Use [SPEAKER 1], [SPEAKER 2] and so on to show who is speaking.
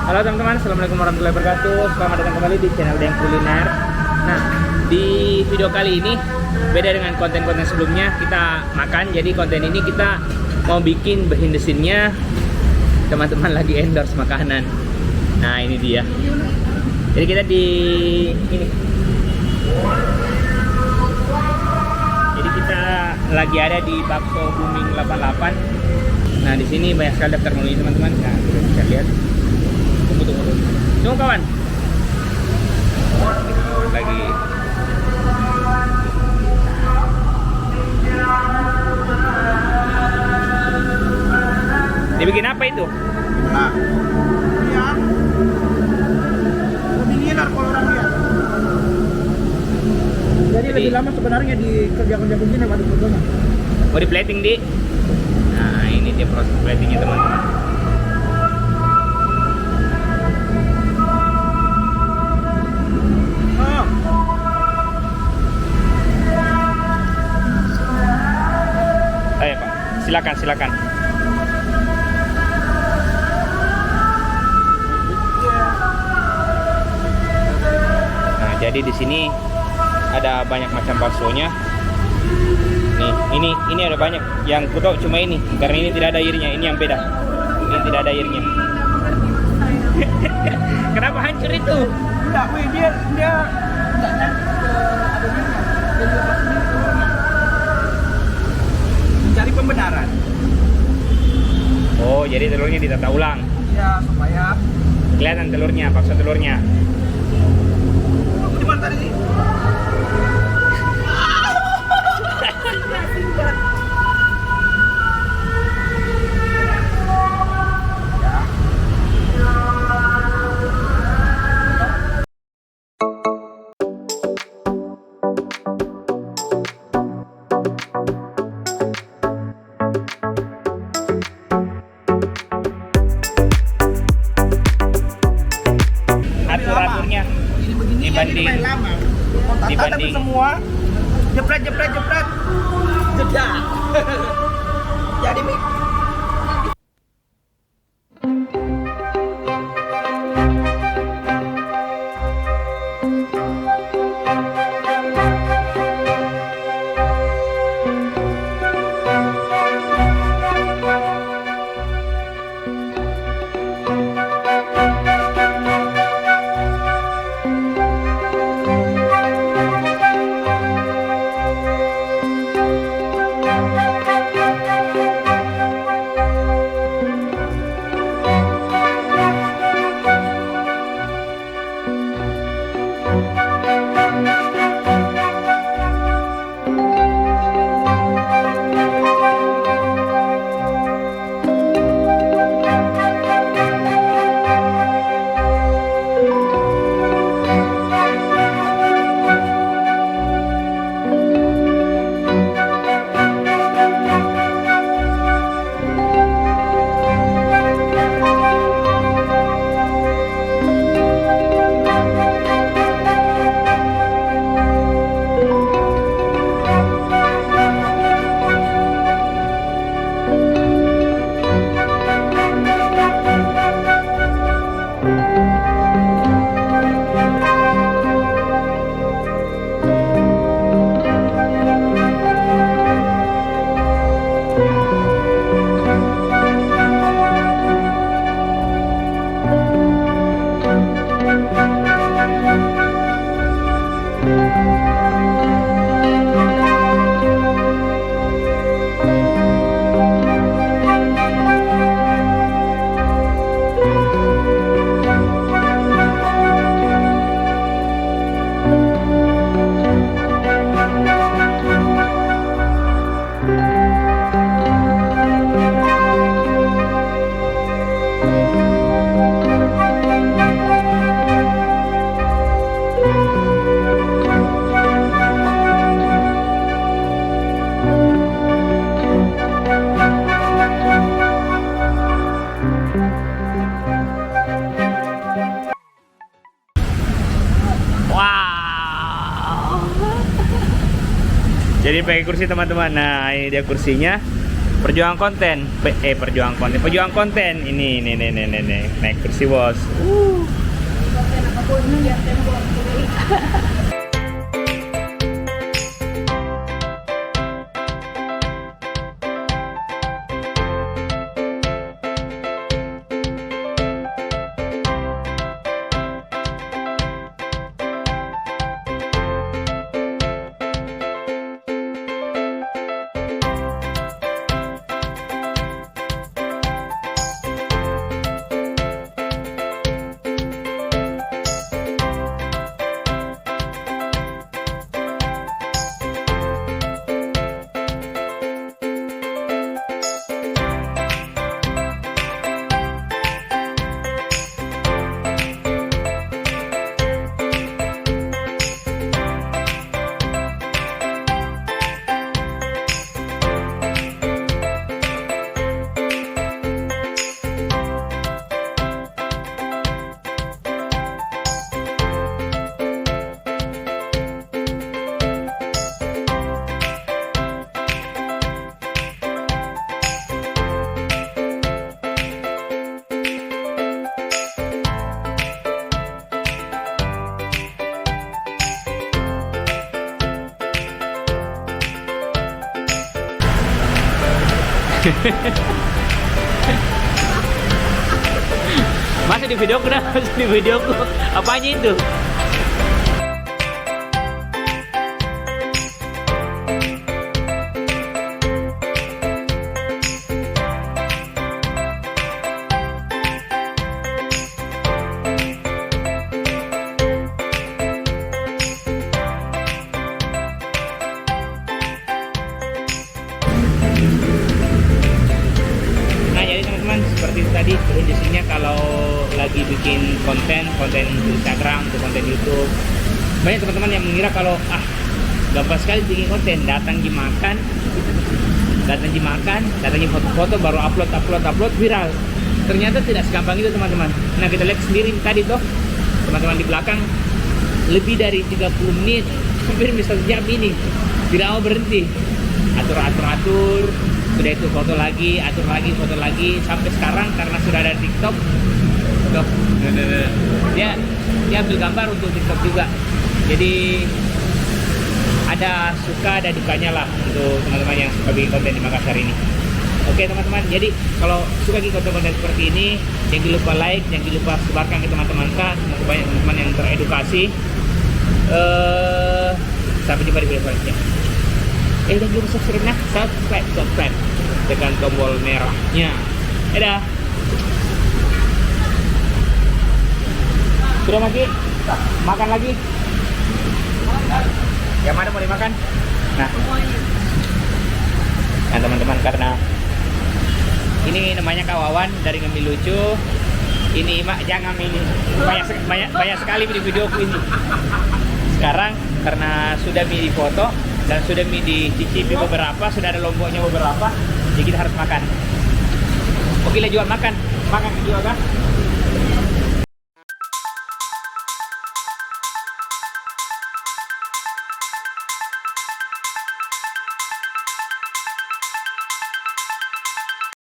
[SPEAKER 1] Halo teman-teman, assalamualaikum warahmatullahi wabarakatuh. Selamat datang kembali di channel Deng Kuliner. Nah, di video kali ini beda dengan konten-konten sebelumnya. Kita makan, jadi konten ini kita mau bikin behind the scene-nya. Teman-teman lagi endorse makanan. Nah, ini dia. Jadi kita di ini. Jadi kita lagi ada di Bakso Booming 88. Nah, di sini banyak sekali daftar menu teman-teman. Nah, kita bisa lihat. Tunggu kawan. Lagi. Dibikin apa itu?
[SPEAKER 2] Nah, ya. Lebih ngiler kalau orang lihat. Jadi lebih lama sebenarnya di kerja-kerja begini pada fotonya.
[SPEAKER 1] Mau di plating di? Nah, ini dia proses platingnya teman-teman. Ayo Pak, silakan. Nah, jadi di sini ada banyak macam baksonya. Nih, ini ada banyak. Yang ku tahu cuma ini, karena ini tidak ada airnya. Ini yang beda. Ini tidak ada airnya. Kenapa hancur itu?
[SPEAKER 2] Enggak, wih, dia enggak nyangkut ke adonannya. Dia lepas sendiri telurnya. Mencari pembenaran.
[SPEAKER 1] Oh, jadi telurnya ditata ulang.
[SPEAKER 2] Ya, supaya
[SPEAKER 1] Kelihatan telurnya, bakso telurnya.
[SPEAKER 2] di mana tadi sih?
[SPEAKER 1] Atur-aturnya
[SPEAKER 2] Ini begini
[SPEAKER 1] dibanding-
[SPEAKER 2] main lama. Kontak tapi
[SPEAKER 1] dibanding-
[SPEAKER 2] semua jepret. Jeda. Jadi Mi,
[SPEAKER 1] Jadi pakai kursi teman-teman. Nah, ini dia kursinya. Perjuangan konten. Perjuangan konten. Ini naik kursi bos. Masih di videoku dah, masih di videoku. Apanya itu? Seperti tadi instruksinya kalau lagi bikin konten Instagram atau konten YouTube, banyak teman-teman yang mengira kalau gampang sekali bikin konten, datang dimakan, datang foto-foto baru upload viral. Ternyata tidak segampang itu teman-teman. Nah kita lihat sendiri tadi tuh teman-teman di belakang lebih dari 30 menit, hampir bisa sejam ini tidak mau berhenti, atur, sudah itu foto lagi, foto lagi sampai sekarang karena sudah ada TikTok. Dia ambil gambar untuk TikTok juga. Jadi ada suka ada dukanya lah untuk teman-teman yang suka bikin konten di Makassar ini. Oke teman-teman, jadi kalau suka bikin konten seperti ini, jangan lupa like, jangan lupa sebarkan ke teman-teman kita, semoga banyak teman-teman yang teredukasi. Sampai jumpa di video selanjutnya. Dan juga subscribe dengan tombol merahnya. Dadah. Sudah lagi? Makan lagi? Yang mana mau dimakan? Nah teman-teman, karena ini namanya Kak Wawan dari Ngemil Lucu. Ini jangan ini banyak sekali di videoku ini. Sekarang karena sudah di foto dan sudah dicicipi beberapa, sudah ada lomboknya beberapa, jadi kita harus makan. Oke lah, jual makan juga kan?